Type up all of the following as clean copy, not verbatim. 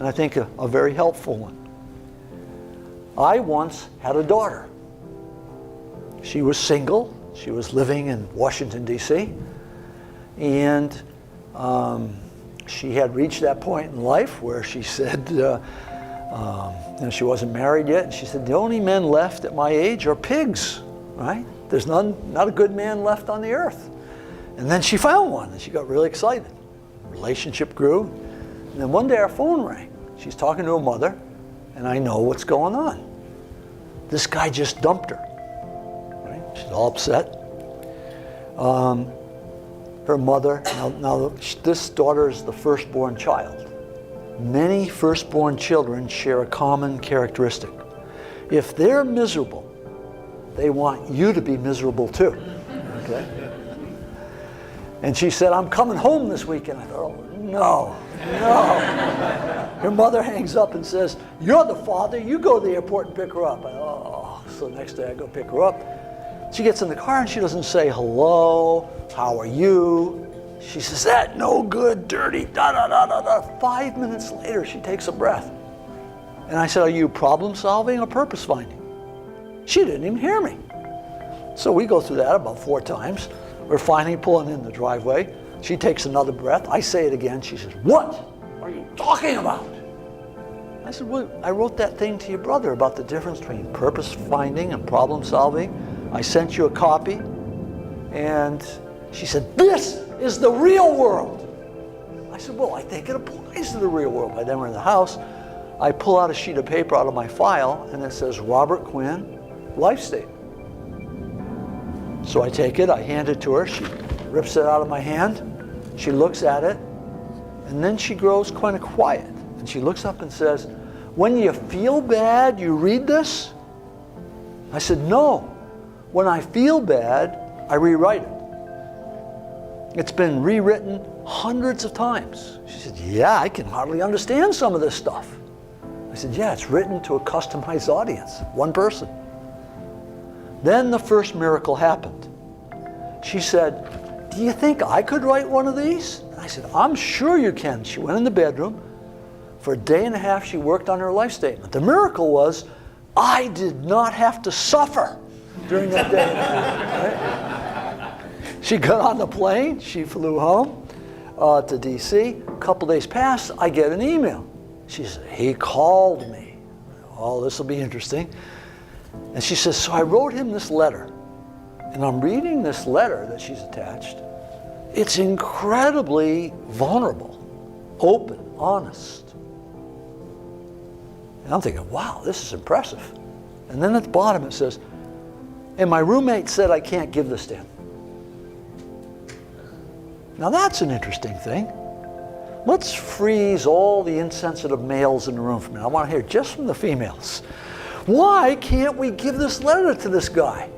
and I think a very helpful one. I once had a daughter. She was single. She was living in Washington, D.C., and she had reached that point in life where she said, she wasn't married yet, and she said, the only men left at my age are pigs, right? There's not a good man left on the earth. And then she found one, and she got really excited. Relationship grew, and then one day our phone rang. She's talking to her mother, and I know what's going on. This guy just dumped her, right? She's all upset. Her mother, now this daughter is the firstborn child. Many firstborn children share a common characteristic. If they're miserable, they want you to be miserable too, okay? And she said, I'm coming home this weekend. I thought, oh, no. Her mother hangs up and says, you're the father, you go to the airport and pick her up. So the next day I go pick her up. She gets in the car and she doesn't say hello, how are you? She says, that no good, dirty, da-da-da-da-da. 5 minutes later, she takes a breath. And I said, are you problem solving or purpose finding? She didn't even hear me. So we go through that about 4 times. We're finally pulling in the driveway. She takes another breath. I say it again. She says, what are you talking about? I said, well, I wrote that thing to your brother about the difference between purpose finding and problem solving. I sent you a copy. And she said, this is the real world. I said, well, I think it applies to the real world. By then we're in the house. I pull out a sheet of paper out of my file, and it says, Robert Quinn, life statement. So I take it, I hand it to her. She rips it out of my hand. She looks at it, and then she grows kind of quiet. And she looks up and says, when you feel bad, you read this? I said, no. When I feel bad, I rewrite it. It's been rewritten hundreds of times. She said, yeah, I can hardly understand some of this stuff. I said, yeah, it's written to a customized audience, one person. Then the first miracle happened. She said, do you think I could write one of these? And I said, I'm sure you can. She went in the bedroom. For a day and a half, she worked on her life statement. The miracle was, I did not have to suffer during that day and a half. Right? She got on the plane. She flew home to D.C. A couple days passed. I get an email. She said, he called me. Oh, this will be interesting. And she says, so I wrote him this letter. And I'm reading this letter that she's attached. It's incredibly vulnerable, open, honest. And I'm thinking, wow, this is impressive. And then at the bottom it says, and my roommate said I can't give this to him. Now that's an interesting thing. Let's freeze all the insensitive males in the room for a minute. I want to hear just from the females. Why can't we give this letter to this guy?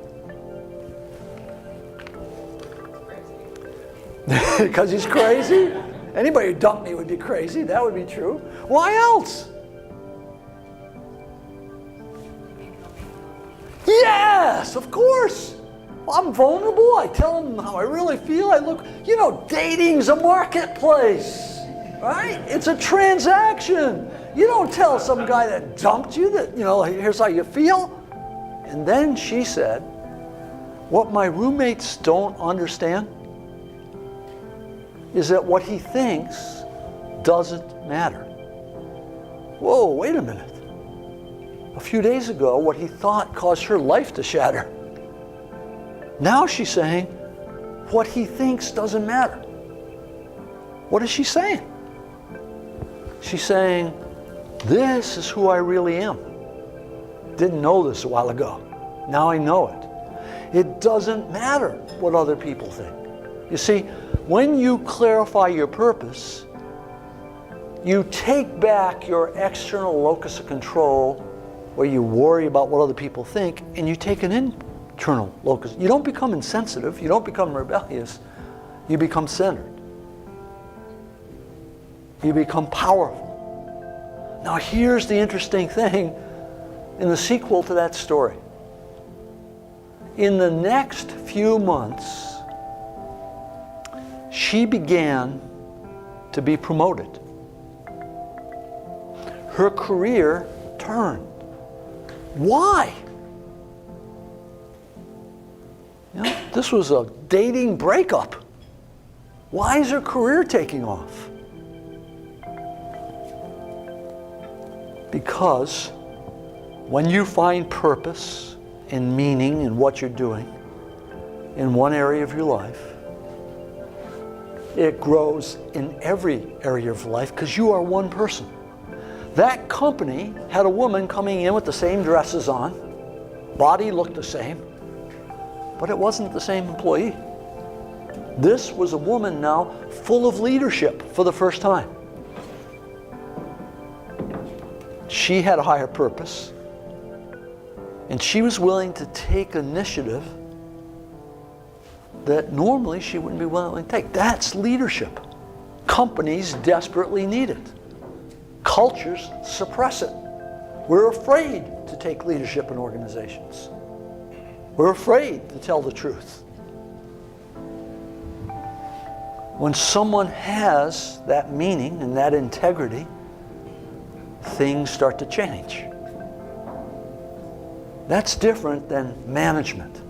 Because he's crazy? Anybody who dumped me would be crazy. That would be true. Why else? Yes, of course. I'm vulnerable. I tell them how I really feel. I look, dating's a marketplace, right? It's a transaction. You don't tell some guy that dumped you that, here's how you feel. And then she said, what my roommates don't understand is that what he thinks doesn't matter. Whoa, wait a minute. A few days ago, what he thought caused her life to shatter. Now she's saying, what he thinks doesn't matter. What is she saying? She's saying, this is who I really am. Didn't know this a while ago. Now I know it. It doesn't matter what other people think. You see, when you clarify your purpose, you take back your external locus of control where you worry about what other people think, and you take an internal locus. You don't become insensitive, you don't become rebellious, you become centered. You become powerful. Now here's the interesting thing in the sequel to that story. In the next few months, she began to be promoted. her career turned. Why? You know, this was a dating breakup. Why is her career taking off? Because when you find purpose and meaning in what you're doing in one area of your life, it grows in every area of life because you are one person. That company had a woman coming in with the same dresses on, body looked the same, but it wasn't the same employee. This was a woman now full of leadership for the first time. She had a higher purpose, and she was willing to take initiative that normally she wouldn't be willing to take. That's leadership. Companies desperately need it. Cultures suppress it. We're afraid to take leadership in organizations. We're afraid to tell the truth. When someone has that meaning and that integrity, things start to change. That's different than management.